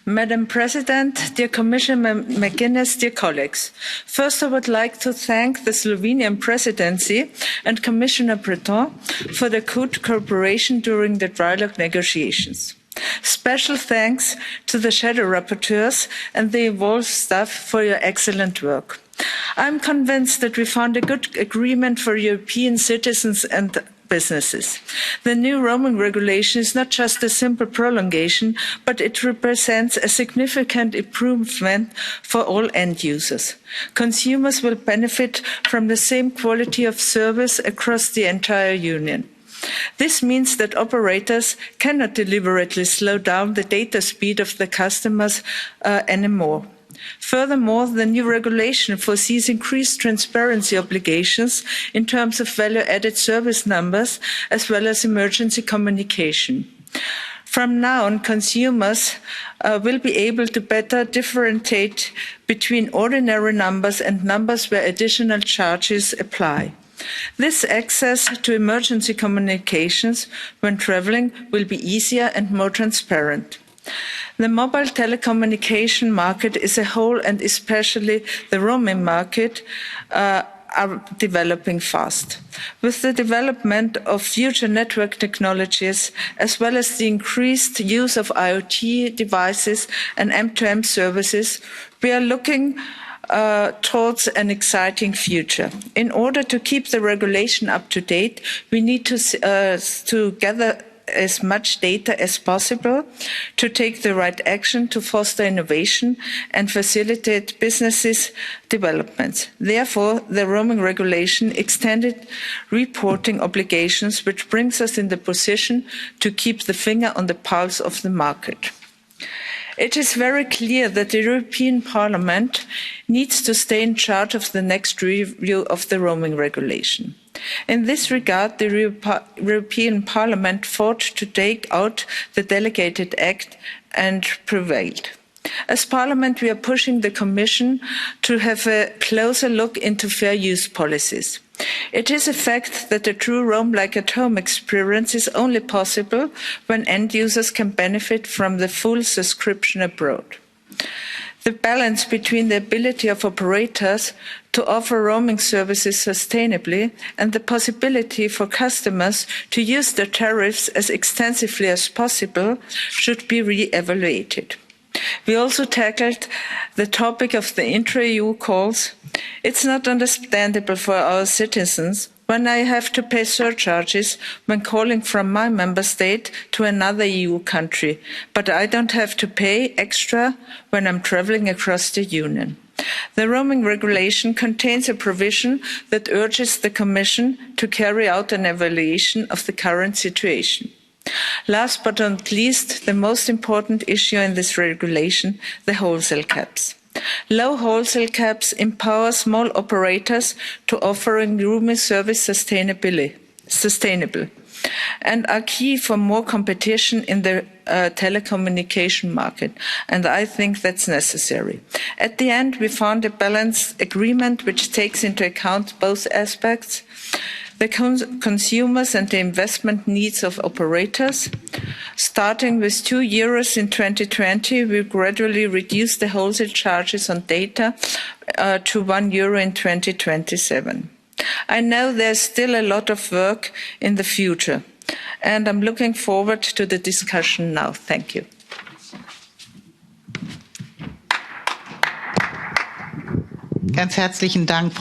Madam President, dear Commissioner McGuinness, dear colleagues. First, I would like to thank the Slovenian presidency and Commissioner Breton for the good cooperation during the trilogue negotiations. Special thanks to the shadow rapporteurs and the involved staff for your excellent work. I'm convinced that we found a good agreement for European citizens and businesses. The new roaming regulation is not just a simple prolongation, but it represents a significant improvement for all end users. Consumers will benefit from the same quality of service across the entire Union. This means that operators cannot deliberately slow down the data speed of the customers anymore. Furthermore, the new regulation foresees increased transparency obligations in terms of value-added service numbers as well as emergency communication. From now on, consumers will be able to better differentiate between ordinary numbers and numbers where additional charges apply. This access to emergency communications when travelling will be easier and more transparent. The mobile telecommunication market as a whole, and especially the roaming market, are developing fast. With the development of future network technologies, as well as the increased use of IoT devices and M2M services, we are looking towards an exciting future. In order to keep the regulation up to date, we need to gather as much data as possible to take the right action to foster innovation and facilitate businesses' developments. Therefore, the roaming regulation extended reporting obligations, which brings us in the position to keep the finger on the pulse of the market. It is very clear that the European Parliament needs to stay in charge of the next review of the roaming regulation. In this regard, the European Parliament fought to take out the delegated act and prevailed. As Parliament, we are pushing the Commission to have a closer look into fair use policies. It is a fact that a true roam-like-at-home experience is only possible when end users can benefit from the full subscription abroad. The balance between the ability of operators to offer roaming services sustainably and the possibility for customers to use their tariffs as extensively as possible should be re-evaluated. We also tackled the topic of the intra-EU calls. It's not understandable for our citizens when I have to pay surcharges when calling from my member state to another EU country, but I don't have to pay extra when I'm travelling across the Union. The roaming regulation contains a provision that urges the Commission to carry out an evaluation of the current situation. Last but not least, the most important issue in this regulation, the wholesale caps. Low wholesale caps empower small operators to offer roaming service sustainable and are key for more competition in the telecommunication market, and I think that's necessary. At the end, we found a balanced agreement which takes into account both aspects, the consumers and the investment needs of operators. Starting with €2 in 2020, we gradually reduce the wholesale charges on data to €1 in 2027. I know there's still a lot of work in the future, and I'm looking forward to the discussion now. Thank you. Ganz herzlichen Dank,